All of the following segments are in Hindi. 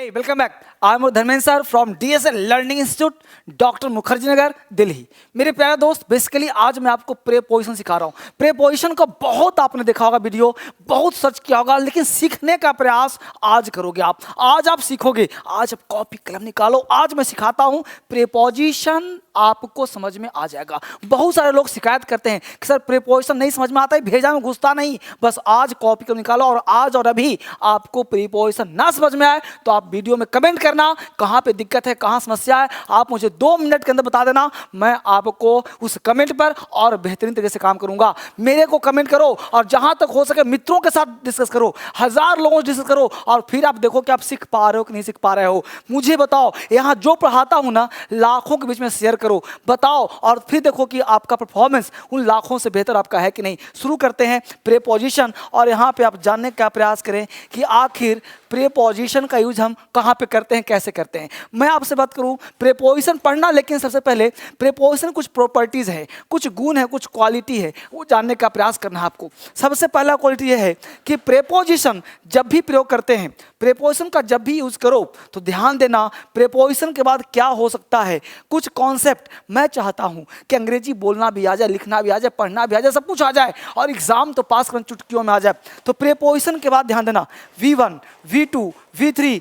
Hey, welcome back. I'm Dharmendra sir from DSL learning institute, doctor Mukherjee Nagar, Delhi. मेरे प्यारे दोस्त, बेसिकली आज मैं आपको प्रेपोजिशन सिखा रहा हूँ। प्रेपोजिशन का बहुत आपने देखा होगा वीडियो, बहुत सर्च किया होगा, लेकिन सीखने का प्रयास आज करोगे आप। आज आप सीखोगे, आज आप कॉपी कलम निकालो। आज मैं सिखाता हूँ प्रेपोजिशन, आपको समझ में आ जाएगा। बहुत सारे लोग शिकायत करते हैं कि सर प्रेपोजिशन नहीं समझ में आता है, भेजा में घुसता नहीं। बस आज कॉपी कलम निकालो और आज और अभी आपको प्रेपोजिशन ना समझ में आए तो आप वीडियो में कमेंट करना, कहाँ पे दिक्कत है, कहाँ समस्या है। आप मुझे 2 मिनट के अंदर बता देना, मैं आपको उस कमेंट पर और बेहतरीन तरीके से काम करूंगा। मेरे को कमेंट करो और जहां तक हो सके मित्रों के साथ डिस्कस करो, 1000 लोगों से डिस्कस करो और फिर आप देखो कि आप सीख पा रहे हो कि नहीं सीख पा रहे हो। मुझे बताओ, यहाँ जो पढ़ाता हूं ना, लाखों के बीच में शेयर करो, बताओ और फिर देखो कि आपका परफॉर्मेंस उन लाखों से बेहतर आपका है कि नहीं। शुरू करते हैं प्रेपोजिशन और यहाँ पे आप जानने का प्रयास करें कि आखिर प्रेपोजिशन का यूज हम कहाँ पे करते हैं, कैसे करते हैं। मैं आपसे बात करूं प्रेपोजिशन पढ़ना, लेकिन सबसे पहले प्रेपोजिशन कुछ प्रॉपर्टीज है, कुछ गुण है, कुछ क्वालिटी है, वो जानने का प्रयास करना है आपको। सबसे पहला क्वालिटी ये है कि प्रेपोजिशन जब भी प्रयोग करते हैं, प्रेपोजिशन का जब भी यूज करो तो ध्यान देना प्रेपोजिशन के बाद क्या हो सकता है। कुछ कॉन्सेप्ट मैं चाहता हूं कि अंग्रेजी बोलना भी आ जाए, लिखना भी आ जाए, पढ़ना भी आ जाए, सब कुछ आ जाए और एग्जाम तो पास करना चुटकियों में आ जाए। तो प्रेपोजिशन के बाद ध्यान देना V1, V2, V3,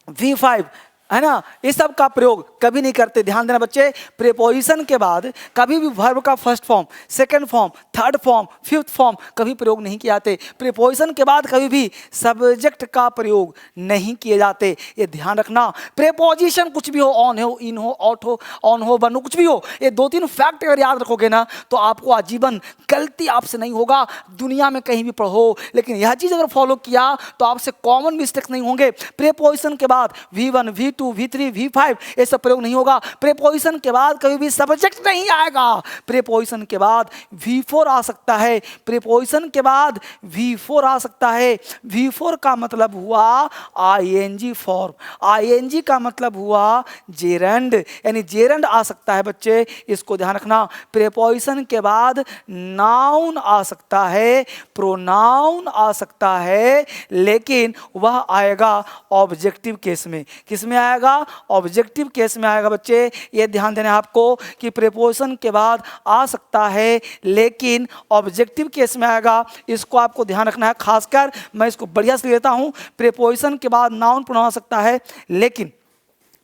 V5 है ना, इस सब का प्रयोग कभी नहीं करते। ध्यान देना बच्चे, प्रेपोजिशन के बाद कभी भी वर्ब का first form, second form, third form, fifth form कभी प्रयोग नहीं किए जाते। प्रेपोजिशन के बाद कभी भी सब्जेक्ट का प्रयोग नहीं किए जाते, ये ध्यान रखना। प्रेपोजिशन कुछ भी हो, ऑन हो, इन हो, आउट हो, ऑन हो, बन हो, कुछ भी हो, ये 2-3 फैक्ट अगर याद रखोगे ना तो आपको आजीवन गलती आपसे नहीं होगा। दुनिया में कहीं भी पढ़ो, लेकिन यह चीज़ अगर फॉलो किया तो आपसे कॉमन मिस्टेक्स नहीं होंगे। प्रेपोजिशन के बाद V1, V2, V3, V5 ये सब प्रयोग नहीं होगा। प्रेपोजिशन के बाद कभी भी सब्जेक्ट नहीं आएगा। प्रेपोजिशन के बाद V4 आ सकता है, प्रेपोजिशन के बाद V4 आ सकता है। V4 का मतलब हुआ ING फॉर्म, ING का मतलब हुआ जेरंड, यानी जेरंड आ सकता है बच्चे, इसको ध्यान रखना। प्रेपोजिशन के बाद नाउन आ सकता है, प्रोनाउन आ सकता है, लेकिन वह आएगा ऑब्जेक्टिव केस में। किस में आएगा? ऑब्जेक्टिव केस में आएगा बच्चे। ये ध्यान देना है आपको कि प्रेपोजिशन के बाद आ सकता है लेकिन ऑब्जेक्टिव केस में आएगा, इसको आपको ध्यान रखना है। खासकर मैं इसको बढ़िया से लेता हूं, प्रेपोजिशन के बाद नाउन प्रोनाउन आ सकता है लेकिन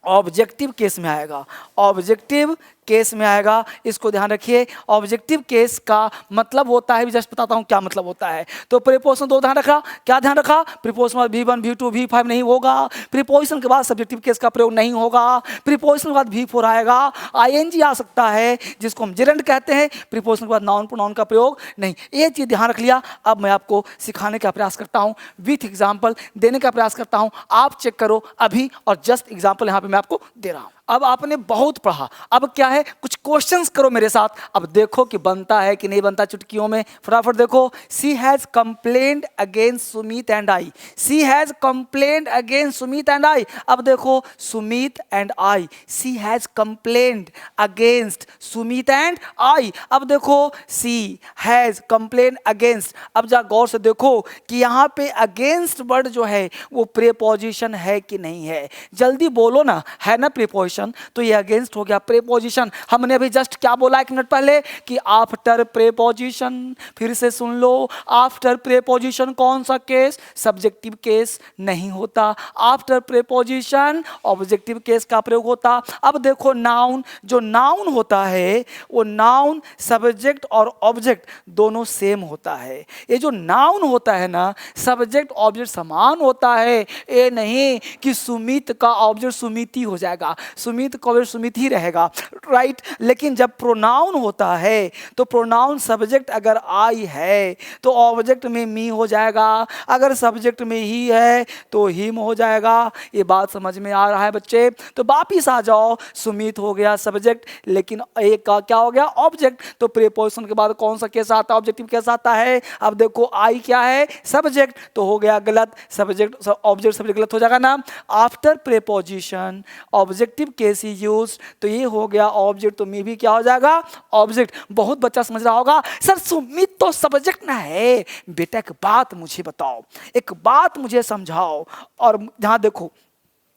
ऑब्जेक्टिव केस में आएगा, ऑब्जेक्टिव केस में आएगा, इसको ध्यान रखिए। ऑब्जेक्टिव केस का मतलब होता है, जस्ट बताता हूं क्या मतलब होता है। तो प्रीपोजिशन 2 ध्यान रखा, क्या ध्यान रखा? प्रीपोजिशन V1, V2, V5 नहीं होगा। प्रीपोजिशन के बाद सब्जेक्टिव केस का प्रयोग नहीं होगा। प्रीपोजिशन के बाद V4 आएगा, ING आ सकता है जिसको हम जेरंड कहते हैं। प्रीपोजिशन के बाद नाउन प्रोनाउन का प्रयोग नहीं। ये चीज़ ध्यान रख लिया। अब मैं आपको सिखाने का प्रयास करता हूँ, विथ एग्जाम्पल देने का प्रयास करता हूँ। आप चेक करो अभी और जस्ट एग्जाम्पल यहाँ पे मैं आपको दे रहा हूँ। अब आपने बहुत पढ़ा, अब क्या है, कुछ क्वेश्चंस करो मेरे साथ। अब देखो कि बनता है कि नहीं बनता चुटकियों में। फटाफट देखो। She has complained against Sumit and I, she has complained against Sumit and I. अब देखो Sumit and I, she has complained against Sumit and I. अब देखो सी हैज कंप्लेंड अगेंस्ट। अब जा गौर से देखो कि यहाँ पे अगेंस्ट वर्ड जो है वो प्रेपोजिशन है कि नहीं है। जल्दी बोलो ना, है ना प्रेपोजिशन? तो ये अगेंस्ट हो गया प्रेपोजिशन। हमने अभी जस्ट क्या बोला 1 मिनट पहले कि आफ्टर प्रेपोजिशन, फिर से सुन लो, आफ्टर प्रेपोजिशन कौन सा केस? सब्जेक्टिव केस नहीं होता। आफ्टर प्रेपोजिशन ऑब्जेक्टिव केस का प्रयोग होता। अब देखो नाउन, जो नाउन होता है वो नाउन सब्जेक्ट और ऑब्जेक्ट दोनों सेम होता है। ये जो नाउन होता है ना, सब्जेक्ट ऑब्जेक्ट समान होता है। ये नहीं कि सुमित का ऑब्जेक्ट सुमिति हो जाएगा, सुमित का ऑब्जेक्ट सुमित ही रहेगा, राइट। लेकिन जब प्रोनाउन होता है तो प्रोनाउन सब्जेक्ट अगर आई है तो ऑब्जेक्ट में मी हो जाएगा, अगर सब्जेक्ट में ही है तो हिम हो जाएगा। ये बात समझ में आ रहा है बच्चे? तो वापिस आ जाओ, सुमित हो गया सब्जेक्ट लेकिन एक का क्या हो गया? ऑब्जेक्ट। तो प्रीपोजिशन के बाद कौन सा केस आता है? ऑब्जेक्टिव केस आता है। अब देखो आई क्या है? सब्जेक्ट, तो हो गया गलत। सब्जेक्ट ऑब्जेक्ट सब्जेक्ट गलत हो जाएगा ना। आफ्टर प्रीपोजिशन ऑब्जेक्टिव केस ही यूज, तो ये हो गया ऑब्जेक्ट, तो मे भी क्या हो जाएगा? ऑब्जेक्ट। बहुत बच्चा समझ रहा होगा सर सुमित तो सब्जेक्ट ना है। बेटा एक बात मुझे बताओ, एक बात मुझे समझाओ। और जहां देखो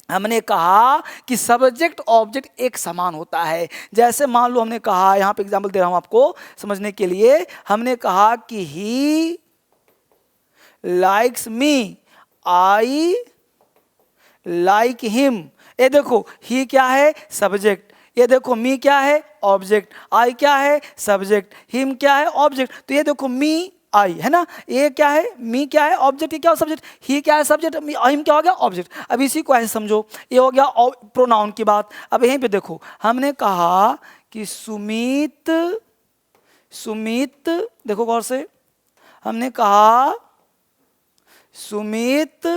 हमने कहा कि सब्जेक्ट ऑब्जेक्ट एक समान होता है। जैसे मान लो हमने कहा, यहाँ पे एग्जाम्पल दे रहा हूँ आपको समझने के लिए, हमने कहा कि he likes me, I like him. ये देखो ही क्या है, सब्जेक्ट, ये देखो मी क्या है, ऑब्जेक्ट, आई क्या है, सब्जेक्ट, हिम क्या है, ऑब्जेक्ट। तो ये देखो मी आई है ना, ये क्या है, मी क्या है, ऑब्जेक्ट, ये क्या है, सब्जेक्ट, ही क्या है, सब्जेक्ट, हिम क्या हो गया, ऑब्जेक्ट। अब इसी को ऐसे समझो, ये हो गया प्रोनाउन की बात। अब यहीं पे देखो, हमने कहा कि सुमित, सुमित, देखो गौर से, हमने कहा सुमित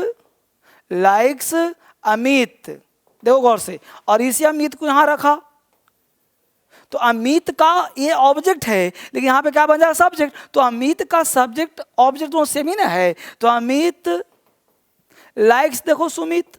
लाइक्स अमित, देखो गौर से, और इसी अमित को यहां रखा, तो अमित का ये ऑब्जेक्ट है, लेकिन यहाँ पे क्या बन जाएगा, सब्जेक्ट। तो अमित का सब्जेक्ट ऑब्जेक्ट दोनों सेम ही ना है, तो अमित लाइक्स, देखो सुमित,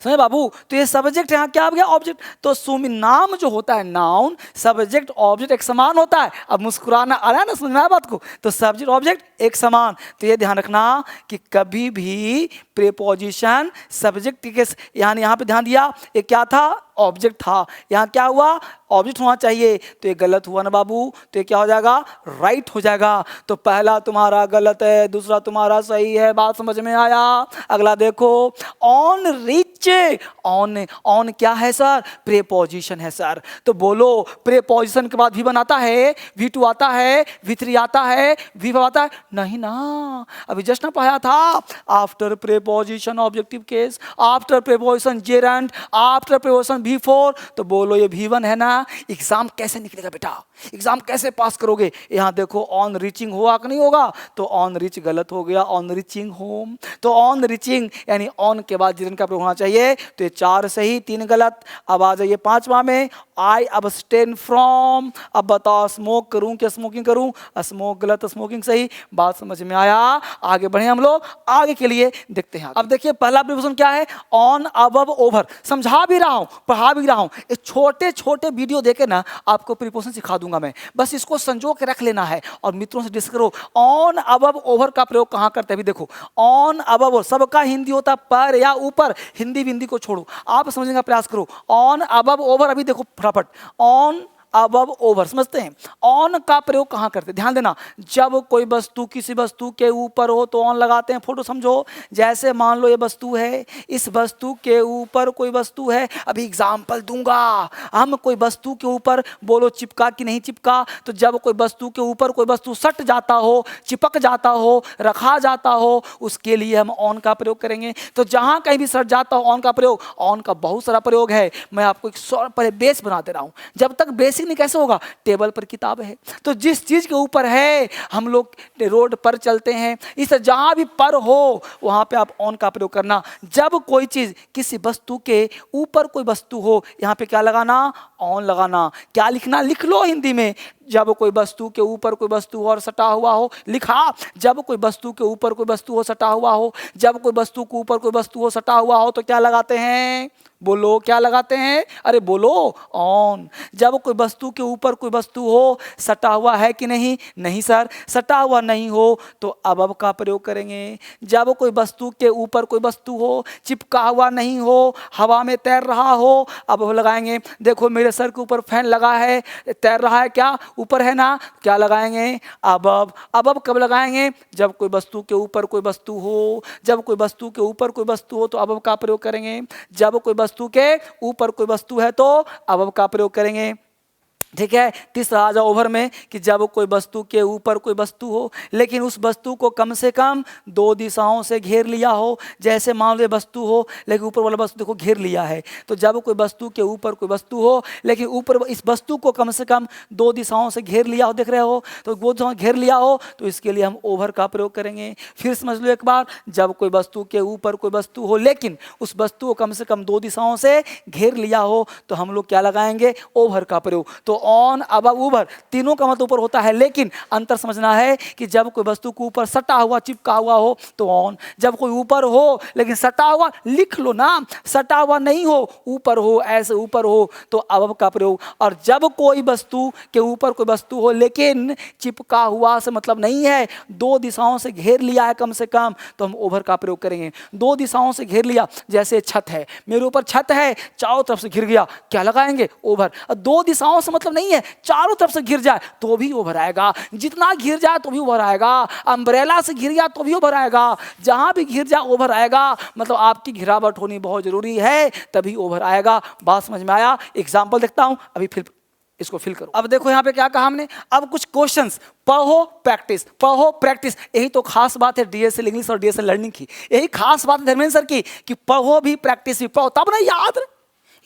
समझे बाबू। तो ये सब्जेक्ट यहाँ क्या आ गया, ऑब्जेक्ट। तो सुमित नाम जो होता है, नाउन, सब्जेक्ट ऑब्जेक्ट एक समान होता है। अब मुस्कुराना आ रहा है ना, समझ में आया बात को, तो सब्जेक्ट ऑब्जेक्ट एक समान। तो ये ध्यान रखना कि कभी भी प्रीपोजिशन सब्जेक्ट के, यहाँ पे ध्यान दिया, ये क्या था, ऑब्जेक्ट था, यहाँ क्या हुआ, ऑब्जेक्ट होना चाहिए, तो ये गलत हुआ ना बाबू। तो ये क्या हो जाएगा, राइट हो जाएगा। तो पहला तुम्हारा गलत है, दूसरा तुम्हारा सही है, बात समझ में आया। अगला देखो, ऑन रिच, ऑन, ऑन क्या है सर, प्रीपोजिशन है सर। तो बोलो प्रीपोजिशन के बाद भी बनाता है, V2 आता है, V3 आता है, V5 आता है, नहीं ना, अभी जस्ट ना पढ़ाया था, after preposition objective case, after preposition gerund, after preposition V4। तो बोलो ये V1 है ना। एग्जाम कैसे निकलेगा बेटा, एग्जाम कैसे पास करोगे। यहाँ देखो ऑन रीचिंग हुआ कि नहीं होगा, तो ऑन रीच गलत हो गया, ऑन रीचिंग होम। तो ऑन रीचिंग यानी ऑन के बाद जिरन का प्रयोग होना चाहिए, तो ये 4 सही 3 गलत। अब आ जाइए 5वां में, आई अब्सटेन फ्रॉम। अब बताओ स्मोक करूं कि स्मोकिंग करूं, स्मोक गलत, स्मोकिंग सही। बात समझ में आया, आगे बढ़े हम लोग, आगे के लिए देखते हैं। अब देखिए पहला प्रीपोजिशन क्या है, ऑन अबव ओवर। समझा भी रहा हूं, पढ़ा भी रहा हूं, ये छोटे छोटे वीडियो देके ना आपको प्रीपोजिशन सिखा दूंगा मैं, बस इसको संजो के रख लेना है और मित्रों से डिस्कस करो। ऑन अबव ओवर का प्रयोग कहां करते हैं, अभी देखो, ऑन अबव सबका हिंदी होता पर या ऊपर, हिंदी बिंदी को छोड़ो, आप समझने का प्रयास करो। ऑन अबव ओवर, अभी देखो फटाफट, ऑन अबव ओवर समझते हैं। ऑन का प्रयोग कहाँ करते हैं, ध्यान देना, जब कोई वस्तु किसी वस्तु के ऊपर हो तो ऑन लगाते हैं। फोटो समझो, जैसे मान लो ये वस्तु है, इस वस्तु के ऊपर कोई वस्तु है, अभी एग्जाम्पल दूंगा, हम कोई वस्तु के ऊपर, बोलो चिपका कि नहीं चिपका। तो जब कोई वस्तु के ऊपर कोई वस्तु सट जाता हो, चिपक जाता हो, रखा जाता हो, उसके लिए हम ऑन का प्रयोग करेंगे। तो जहां कहीं भी सट जाता हो, ऑन का प्रयोग, ऑन का बहुत सारा प्रयोग है, मैं आपको एक बेस बना दे रहा हूं। जब तक बेसिक नहीं कैसे होगा, टेबल पर किताब है, तो जिस चीज के ऊपर है, हम लोग रोड पर चलते हैं, इस जहां भी पर हो वहां पे आप ऑन का प्रयोग करना। जब कोई चीज किसी वस्तु के ऊपर कोई वस्तु हो, यहां पे क्या लगाना, ऑन लगाना। क्या लिखना, लिख लो हिंदी में, जब कोई वस्तु के ऊपर कोई वस्तु और सटा हुआ हो, लिखा, जब कोई वस्तु के ऊपर कोई वस्तु हो सटा हुआ हो, जब कोई वस्तु के ऊपर कोई वस्तु हो सटा हुआ हो, तो क्या लगाते हैं, बोलो क्या लगाते हैं, अरे बोलो ऑन। जब कोई वस्तु के ऊपर कोई वस्तु हो, सटा हुआ है कि नहीं, नहीं सर, सटा हुआ नहीं हो तो अबव का प्रयोग करेंगे। जब कोई वस्तु के ऊपर कोई वस्तु हो, चिपका हुआ नहीं हो, हवा में तैर रहा हो, अबव लगाएंगे। देखो मेरे सर के ऊपर फैन लगा है, तैर रहा है, क्या ऊपर है ना, क्या लगाएंगे, अबव। अबव कब लगाएंगे, जब कोई वस्तु के ऊपर कोई वस्तु हो, जब कोई वस्तु के ऊपर कोई वस्तु हो तो अबव का प्रयोग करेंगे। जब कोई वस्तु के ऊपर कोई वस्तु है तो अबव का प्रयोग करेंगे। ठीक है, तीसरा आ जाओ ओवर में, कि जब कोई वस्तु के ऊपर कोई वस्तु हो, लेकिन उस वस्तु को कम से कम 2 दिशाओं से घेर लिया हो। जैसे मान लो वस्तु हो, लेकिन ऊपर वाला वस्तु देखो घेर लिया है, तो जब कोई वस्तु के ऊपर कोई वस्तु हो, लेकिन ऊपर इस वस्तु को कम से कम 2 दिशाओं से घेर लिया हो, देख रहे हो, तो 2 दिशाओं घेर लिया हो, तो इसके लिए हम ओवर का प्रयोग करेंगे। फिर समझ लो एक बार, जब कोई वस्तु के ऊपर कोई वस्तु हो, लेकिन उस वस्तु को कम से कम 2 दिशाओं से घेर लिया हो, तो हम लोग क्या लगाएंगे, ओवर का प्रयोग। तो ऑन अबव ऊपर तीनों का मतलब ऊपर होता है, लेकिन अंतर समझना है कि जब कोई वस्तु को ऊपर सटा हुआ चिपका हुआ हो तो ऑन, जब कोई ऊपर हो लेकिन सटा हुआ, लिख लो ना, सटा हुआ नहीं हो, ऊपर हो, ऐसे ऊपर हो तो अबव का प्रयोग। और जब कोई वस्तु के ऊपर कोई वस्तु हो लेकिन चिपका हुआ से मतलब नहीं है, दो दिशाओं से घेर लिया है कम से कम, तो हम ओवर का प्रयोग करेंगे। दो दिशाओं से घेर लिया, जैसे छत है, मेरे ऊपर छत है, चारों तरफ से घिर गया, क्या लगाएंगे? ओवर। दो दिशाओं से मतलब नहीं है, चारों तरफ से घिर जाए तो भी ओवर आएगा, जितना घिर जाए तो भी ओवर आएगा, अम्ब्रेला से घिर गया तो भी ओवर आएगा, जहां भी घिर जाए ओवर आएगा, मतलब आपकी घिरावट होनी बहुत जरूरी है तभी ओवर आएगा। बात समझ में आया? एग्जाम्पल देखता हूं, अभी फिर इसको फिल करो। अब देखो यहाँ पे क्या कहा हमने, अब कुछ क्वेश्चंस, पढ़ो प्रैक्टिस, पढ़ो प्रैक्टिस, यही तो खास बात है डीएसएल इंग्लिश और डीएसएल लर्निंग की, यही खास बात है धर्मेंद्र सर की कि पढ़ो भी प्रैक्टिस भी, पढ़ो तब ना याद,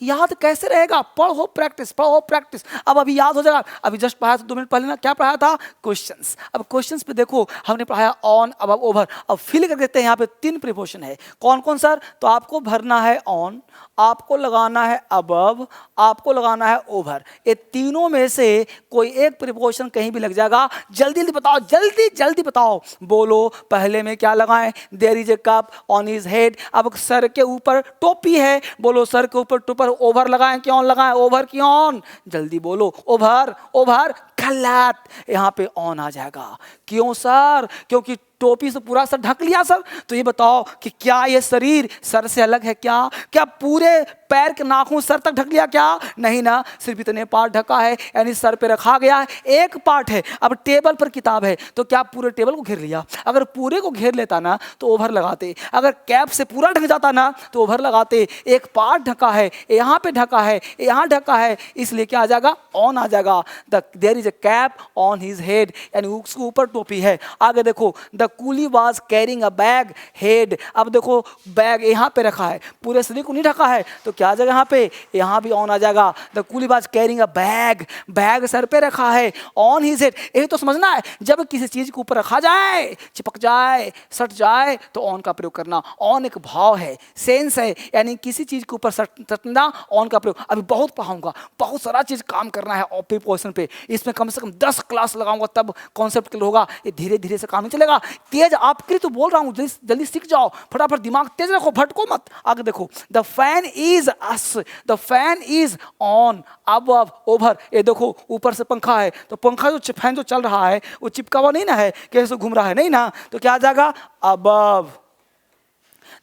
याद कैसे रहेगा? पढ़ो प्रैक्टिस, पढ़ो प्रैक्टिस। अब अभी याद हो जाएगा, अभी जस्ट पढ़ाया था 2 मिनट पहले ना, क्या पढ़ाया था? क्वेश्चंस। अब क्वेश्चंस पे देखो हमने पढ़ाया ऑन अबव ओवर। अब फिल कर देते हैं, यहाँ पे 3 प्रीपोजिशन है, कौन कौन सर? तो आपको भरना है ऑन, आपको लगाना है अबव, आपको लगाना है ओवर। ये तीनों में से कोई एक प्रीपोजिशन कहीं भी लग जाएगा। जल्दी जल्दी बताओ, जल्दी जल्दी बताओ, बोलो पहले में क्या लगाएं? There is a cup on his head. अब सर के ऊपर टोपी है, बोलो सर के ऊपर टोपी, ओवर लगाएं क्यों लगाएं? ओवर क्यों? जल्दी बोलो, ओवर ओवर। गलत, यहाँ पे ऑन आ जाएगा। क्यों सर? क्योंकि टोपी से पूरा सर ढक लिया सर। तो ये बताओ कि क्या ये शरीर सर से अलग है क्या? क्या पूरे पैर के नाखून सर तक ढक लिया क्या? नहीं ना, सिर्फ इतने पार्ट ढका है, यानी सर पे रखा गया है, एक पार्ट है। अब टेबल पर किताब है तो क्या पूरे टेबल को घेर लिया? अगर पूरे को घेर लेता ना तो ओवर लगाते, अगर कैप से पूरा ढक जाता ना तो ओवर लगाते। एक पार्ट ढका है, यहाँ पे ढका है, यहाँ ढका है, इसलिए क्या आ जाएगा? ऑन आ जाएगा। There is a cap on his head, यानी उसके ऊपर टोपी है। आगे देखो, the coolie was carrying a bag head. अब देखो बैग यहाँ पे रखा है, पूरे शरीर को नहीं ढका है, तो क्या आ जाएगा यहाँ पे? यहाँ भी ऑन आ जाएगा। The coolie was carrying a bag, bag sir पे रखा है, ऑन हिज हेड। यही तो समझना है, जब किसी चीज के ऊपर रखा जाए, चिपक जाए, सट जाए तो ऑन का प्रयोग करना। ऑन एक भाव है, सेंस है, यानी किसी चीज के ऊपर सटना, ऑन का प्रयोग। अभी बहुत पढ़ाऊंगा, बहुत सारा चीज काम करना है प्रीपोजिशन पे, इसमें कम से कम 10 क्लास लगाऊंगा तब कॉन्सेप्ट क्लियर होगा। ये धीरे धीरे से काम नहीं चलेगा। तेज आपके लिए तो बोल रहा हूँ, जल्दी सीख जाओ, फटाफट दिमाग तेज रखो, भटको मत। आगे देखो, the fan is us, the fan is on above over. ये देखो ऊपर से पंखा है, तो पंखा जो फैन जो चल रहा है वो चिपका हुआ नहीं ना है, कैसे घूम रहा है नहीं ना, तो क्या आ जाएगा? Above.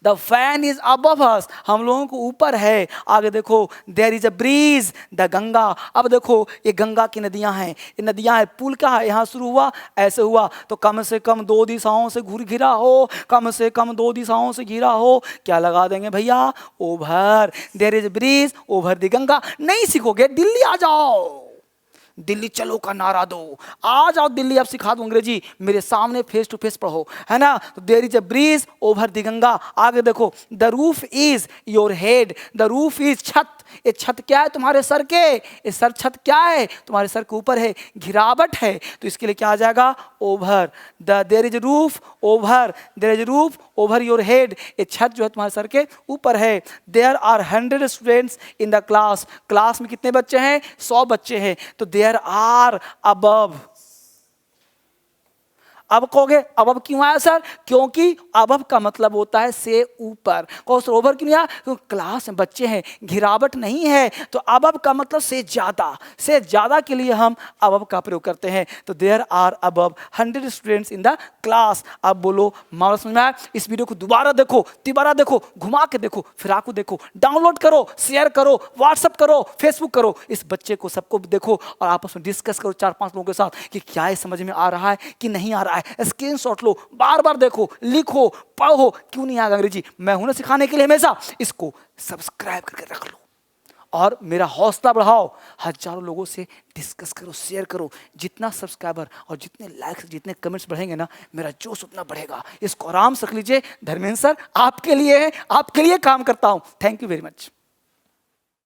The fan is above us, हम लोगों को ऊपर है। आगे देखो, there is a bridge the Ganga. अब देखो ये गंगा की नदियां हैं, ये नदियां हैं, पुल क्या है, यहाँ शुरू हुआ ऐसे हुआ, तो कम से कम 2 दिशाओं से घिरा हो, कम से कम 2 दिशाओं से घिरा हो, क्या लगा देंगे भैया? Over. There is bridge over the Ganga. नहीं सीखोगे, दिल्ली आ जाओ, दिल्ली चलो का नारा दो, आ जाओ दिल्ली, अब सिखा दूं अंग्रेजी, मेरे सामने फेस टू फेस पढ़ो, है ना। तो there is a bridge over the Ganga. आगे देखो, the roof is your head, the roof is छत। ये छत क्या है? तुम्हारे सर के, ये सर छत क्या है? तुम्हारे सर के ऊपर है, घिरावट है, तो इसके लिए क्या आ जाएगा? Over. There is roof over, there is roof over your head, ये छत जो है तुम्हारे सर के ऊपर है। There are 100 students in the class, class में कितने बच्चे हैं? 100 बच्चे हैं, तो देयर आर अबव। अब कहोगे अबव क्यों आया सर? क्योंकि अबव का मतलब होता है से ऊपर। कहो सर ओवर क्यों नहीं आया? क्योंकि क्लास में बच्चे हैं, घिरावट नहीं है, तो अबव का मतलब से ज्यादा के लिए हम अबव का प्रयोग करते हैं। तो there are above 100 students in the class. अब बोलो मानो समझ में आया? इस वीडियो को दोबारा देखो, तिबारा देखो, घुमा के देखो, फिर आपको देखो, डाउनलोड करो, शेयर करो, व्हाट्सअप करो, फेसबुक करो, इस बच्चे को सबको देखो और आपस में डिस्कस करो 4-5 लोगों के साथ कि क्या ये समझ में आ रहा है कि नहीं आ रहा है। स्क्रीनशॉट लो, बार बार देखो, लिखो, पढ़ो। क्यों नहीं आएगा अंग्रेजी? मैं हूं ना सिखाने के लिए हमेशा। इसको सब्सक्राइब करके रख लो और मेरा हौसला बढ़ाओ, हजारों लोगों से डिस्कस करो, शेयर करो। जितना सब्सक्राइबर और जितने लाइक्स, जितने कमेंट्स बढ़ेंगे ना, मेरा जोश उतना बढ़ेगा। इसको आराम से रख लीजिए, धर्मेंद्र सर आपके लिए है, आपके लिए काम करता हूं। Thank you very much.